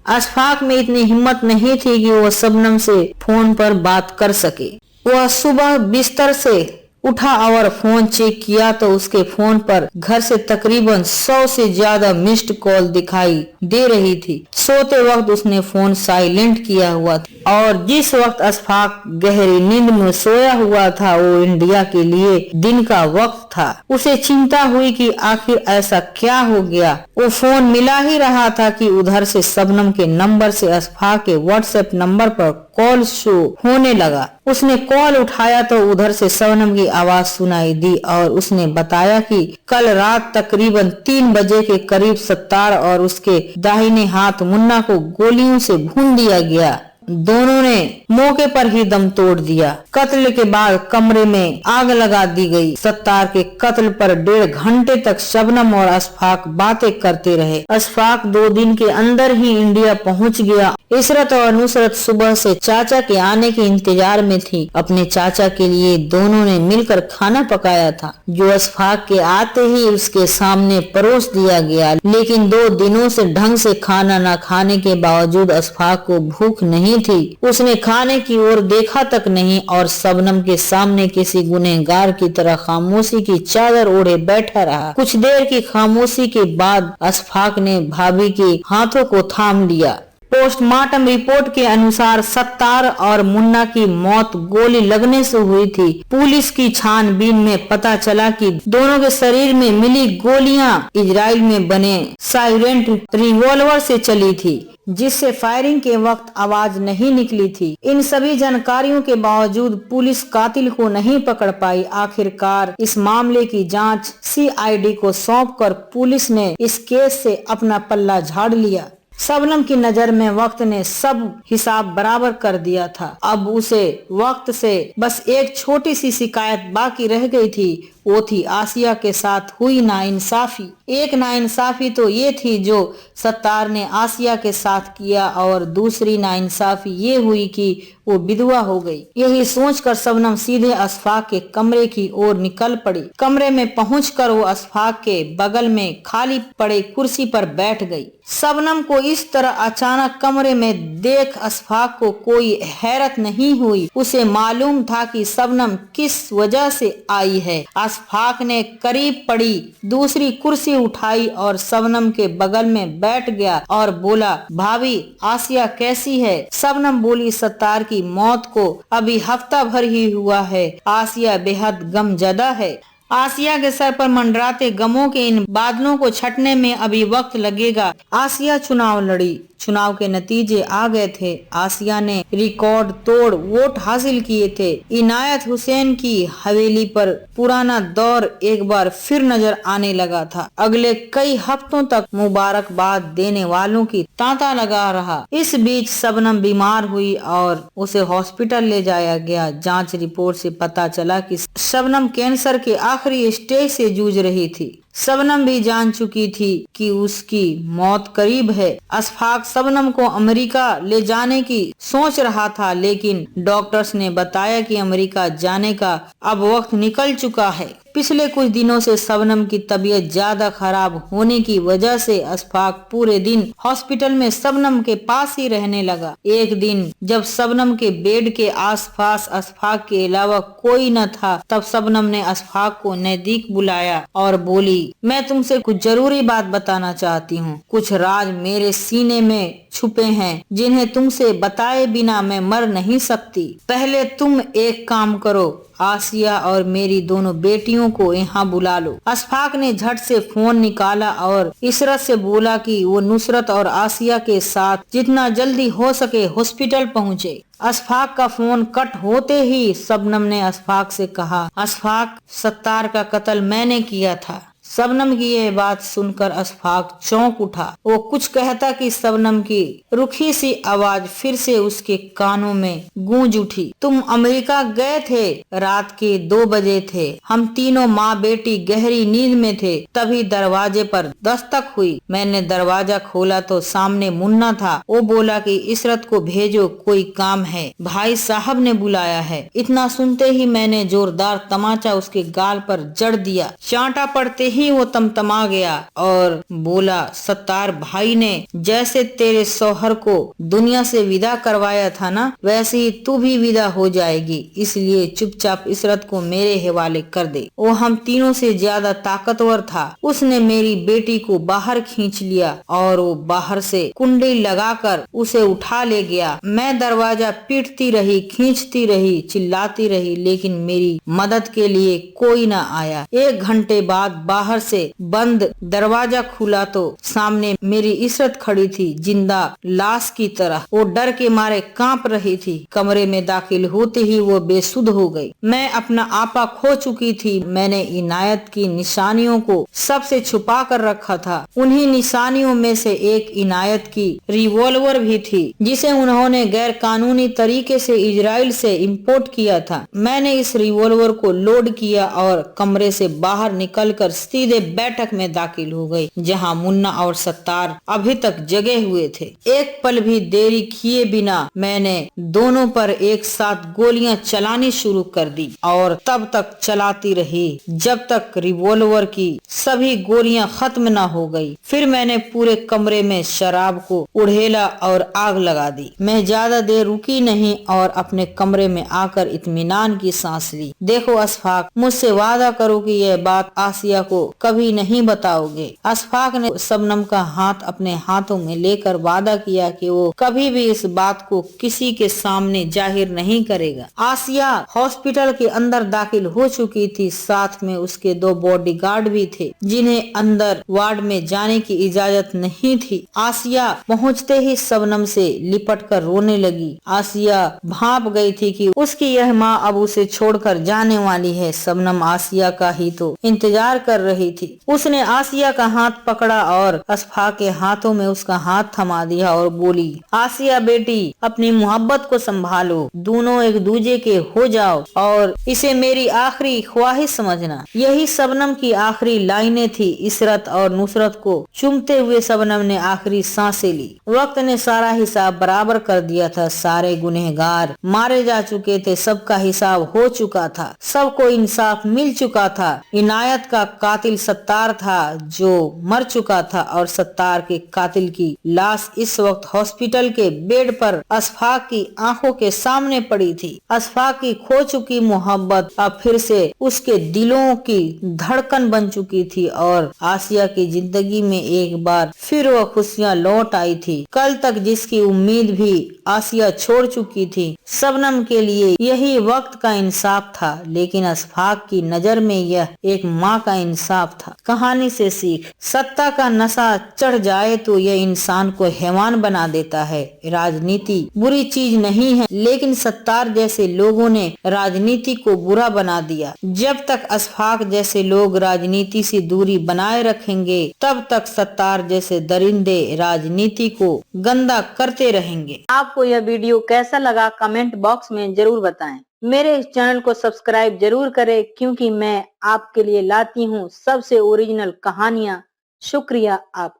अशफाक में इतनी हिम्मत नहीं थी कि वह शबनम से फोन पर बात कर सके। वह सुबह बिस्तर से उठा और फोन चेक किया तो उसके फोन पर घर से तकरीबन 100 से ज्यादा मिस्ड कॉल दिखाई दे रही थी। सोते वक्त उसने फोन साइलेंट किया हुआ था और जिस वक्त अशफाक गहरी नींद में सोया हुआ था वो इंडिया के लिए दिन का वक्त था। उसे चिंता हुई कि आखिर ऐसा क्या हो गया। वो फोन मिला ही रहा था कि उधर से शबनम के नंबर से अशफाक के व्हाट्सएप नंबर पर कॉल शो होने लगा। उसने कॉल उठाया तो उधर से शबनम की आवाज सुनाई दी और उसने बताया कि कल रात तकरीबन 3 बजे के करीब सत्तार और उसके दाहिने हाथ मुन्ना को गोलियों से भून दिया गया। दोनों ने मौके पर ही दम तोड़ दिया। कत्ल के बाद कमरे में आग लगा दी गई। सत्तार के कत्ल पर 1.5 घंटे तक शबनम और अशफाक बातें करते रहे। अशफाक 2 दिन के अंदर ही इंडिया पहुंच गया। इशरत और नुसरत सुबह से चाचा के आने के इंतजार में थी। अपने चाचा के लिए दोनों ने मिलकर खाना पकाया था, जो अशफाक के आते ही उसके सामने परोस दिया गया। लेकिन 2 दिनों से ढंग से खाना न खाने के बावजूद अशफाक को भूख नहीं थी। उसने खाने की ओर देखा तक नहीं और शबनम के सामने किसी गुनहगार की तरह खामोशी की चादर ओढ़े बैठा रहा। कुछ देर की खामोशी के बाद अशफाक ने भाभी के हाथों को थाम लिया। पोस्टमार्टम रिपोर्ट के अनुसार सत्तार और मुन्ना की मौत गोली लगने से हुई थी। पुलिस की छानबीन में पता चला कि दोनों के शरीर में मिली गोलियां इजराइल में बने साइलेंट रिवॉल्वर से चली थी, जिससे फायरिंग के वक्त आवाज नहीं निकली थी। इन सभी जानकारियों के बावजूद पुलिस कातिल को नहीं पकड़ पाई। आखिरकार इस मामले की जांच CID को सौंपकर पुलिस ने इस केस से अपना पल्ला झाड़ लिया। शबनम की नजर में वक्त ने सब हिसाब बराबर कर दिया था। अब उसे वक्त से बस एक छोटी सी शिकायत बाकी रह गई थी, वो थी आसिया के साथ हुई नाइंसाफी। एक नाइंसाफी तो ये थी जो सत्तार ने आसिया के साथ किया और दूसरी नाइंसाफी ये हुई कि वो विधवा हो गई। यही सोचकर शबनम सीधे अशफाक के कमरे की ओर निकल पड़ी। कमरे में पहुंचकर वो अशफाक के बगल में खाली पड़े कुर्सी पर बैठ गई। शबनम को इस तरह अचानक कमरे में देख अशफाक को कोई हैरत नहीं हुई। उसे मालूम था कि शबनम किस वजह से आई है। अशफाक ने करीब पड़ी दूसरी कुर्सी उठाई और शबनम के बगल में बैठ गया और बोला, भाभी आसिया कैसी है? शबनम बोली, सत्तार की मौत को अभी हफ्ता भर ही हुआ है। आसिया बेहद गमजदा है। आसिया के सर पर मंडराते गमों के इन बादलों को छटने में अभी वक्त लगेगा। आसिया चुनाव लड़ी। चुनाव के नतीजे आ गए थे। आसिया ने रिकॉर्ड तोड़ वोट हासिल किए थे। इनायत हुसैन की हवेली पर पुराना दौर एक बार फिर नजर आने लगा था। अगले कई हफ्तों तक मुबारकबाद देने वालों की तांता लगा रहा। इस बीच शबनम बीमार हुई और उसे हॉस्पिटल ले जाया गया। जांच रिपोर्ट से पता चला कि शबनम कैंसर के आखिरी स्टेज से जूझ रही थी। शबनम भी जान चुकी थी कि उसकी मौत करीब है। अशफाक शबनम को अमेरिका ले जाने की सोच रहा था, लेकिन डॉक्टर्स ने बताया कि अमेरिका जाने का अब वक्त निकल चुका है। पिछले कुछ दिनों से शबनम की तबीयत ज्यादा खराब होने की वजह से अशफाक पूरे दिन हॉस्पिटल में शबनम के पास ही रहने लगा। एक दिन जब शबनम के बेड के आसपास अशफाक के अलावा कोई न था, तब शबनम ने अशफाक को नजदीक बुलाया और बोली, मैं तुमसे कुछ जरूरी बात बताना चाहती हूँ। कुछ राज मेरे सीने में छुपे हैं जिन्हें तुमसे बताए बिना मैं मर नहीं सकती। पहले तुम एक काम करो, आसिया और मेरी दोनों बेटियों को यहाँ बुला लो। अशफाक ने झट से फोन निकाला और इशरत से बोला कि वो नुसरत और आसिया के साथ जितना जल्दी हो सके हॉस्पिटल पहुँचे। अशफाक का फोन कट होते ही शबनम ने अशफाक से कहा, अशफाक, सत्तार का कत्ल मैंने किया था। शबनम की यह बात सुनकर अशफाक चौंक उठा। वो कुछ कहता कि शबनम की रुखी सी आवाज फिर से उसके कानों में गूंज उठी, तुम अमेरिका गए थे, रात के 2 बजे थे, हम तीनों माँ बेटी गहरी नींद में थे, तभी दरवाजे पर दस्तक हुई। मैंने दरवाजा खोला तो सामने मुन्ना था। वो बोला कि इशरत को भेजो, कोई काम है, भाई साहब ने बुलाया है। इतना सुनते ही मैंने जोरदार तमाचा उसके गाल पर जड़ दिया। चांटा पड़ते ही वो तमतमा गया और बोला, सत्तार भाई ने जैसे तेरे शौहर को दुनिया से विदा करवाया था ना, वैसे ही तू भी विदा हो जाएगी, इसलिए चुपचाप इशरत को मेरे हवाले कर दे। वो हम तीनों से ज्यादा ताकतवर था। उसने मेरी बेटी को बाहर खींच लिया और वो बाहर से कुंडी लगाकर उसे उठा ले गया। मैं दरवाजा पीटती रही, खींचती रही, चिल्लाती रही, लेकिन मेरी मदद के लिए कोई न आया। 1 घंटे बाद बाहर से बंद दरवाजा खुला तो सामने मेरी इशरत खड़ी थी, जिंदा लाश की तरह। वो डर के मारे कांप रही थी। कमरे में दाखिल होते ही वो बेसुध हो गई। मैं अपना आपा खो चुकी थी। मैंने इनायत की निशानियों को सबसे छुपा कर रखा था। उन्हीं निशानियों में से एक इनायत की रिवॉल्वर भी थी, जिसे उन्होंने गैर कानूनी तरीके से इजराइल से इंपोर्ट किया था। मैंने इस रिवॉल्वर को लोड किया और कमरे से बाहर निकलकर सीधे बैठक में दाखिल हो गई, जहां मुन्ना और सत्तार अभी तक जगे हुए थे। एक पल भी देरी किए बिना मैंने दोनों पर एक साथ गोलियां चलानी शुरू कर दी और तब तक चलाती रही जब तक रिवॉल्वर की सभी गोलियां खत्म न हो गई। फिर मैंने पूरे कमरे में शराब को उड़ेला और आग लगा दी। मैं ज्यादा देर रुकी नहीं और अपने कमरे में आकर इत्मीनान की सांस ली। देखो अशफाक, मुझसे वादा करो कि यह बात आसिया को कभी नहीं बताओगे। अशफाक ने शबनम का हाथ अपने हाथों में लेकर वादा किया कि वो कभी भी इस बात को किसी के सामने जाहिर नहीं करेगा। आसिया हॉस्पिटल के अंदर दाखिल हो चुकी थी। साथ में उसके 2 बॉडीगार्ड भी थे, जिन्हें अंदर वार्ड में जाने की इजाजत नहीं थी। आसिया पहुंचते ही शबनम से लिपट कर रोने लगी। आसिया भांप गई थी कि उसकी यह माँ अब उसे छोड़कर जाने वाली है। शबनम आसिया का ही तो इंतजार कर रही थी। उसने आसिया का हाथ पकड़ा और अशफाक के हाथों में उसका हाथ थमा दिया और बोली, आसिया बेटी, अपनी मोहब्बत को संभालो, दोनों एक दूजे के हो जाओ और इसे मेरी आखिरी ख्वाहिश समझना। यही शबनम की आखिरी लाइनें थी। इशरत और नुसरत को चूमते हुए शबनम ने आखिरी सांसें ली। वक्त ने सारा हिसाब बराबर कर दिया था। सारे गुनहगार मारे जा चुके थे। सबका हिसाब हो चुका था। सबको इंसाफ मिल चुका था। इनायत का कातिल सत्तार था जो मर चुका था और सत्तार के कातिल की लाश इस वक्त हॉस्पिटल के बेड पर अशफाक की आंखों के सामने पड़ी थी। अशफाक की खो चुकी मोहब्बत अब फिर से उसके दिलों की धड़कन बन चुकी थी और आसिया की जिंदगी में एक बार फिर वह खुशियां लौट आई थी। कल तक जिसकी उम्मीद भी आसिया छोड़ चुकी थी। शबनम के लिए यही वक्त का इंसाफ था, लेकिन अशफाक की नजर में यह एक माँ का इंसाफ था। कहानी से सीख, सत्ता का नशा चढ़ जाए तो यह इंसान को हैवान बना देता है। राजनीति बुरी चीज नहीं है, लेकिन सत्तार जैसे लोगों ने राजनीति को बुरा बना दिया। जब तक अशफाक जैसे लोग राजनीति से दूरी बनाए रखेंगे, तब तक सत्तार जैसे दरिंदे राजनीति को गंदा करते रहेंगे। आपको यह वीडियो कैसा लगा कमेंट बॉक्स में जरूर बताएं। मेरे इस चैनल को सब्सक्राइब जरूर करें, क्योंकि मैं आपके लिए लाती हूँ सबसे ओरिजिनल कहानियाँ। शुक्रिया आप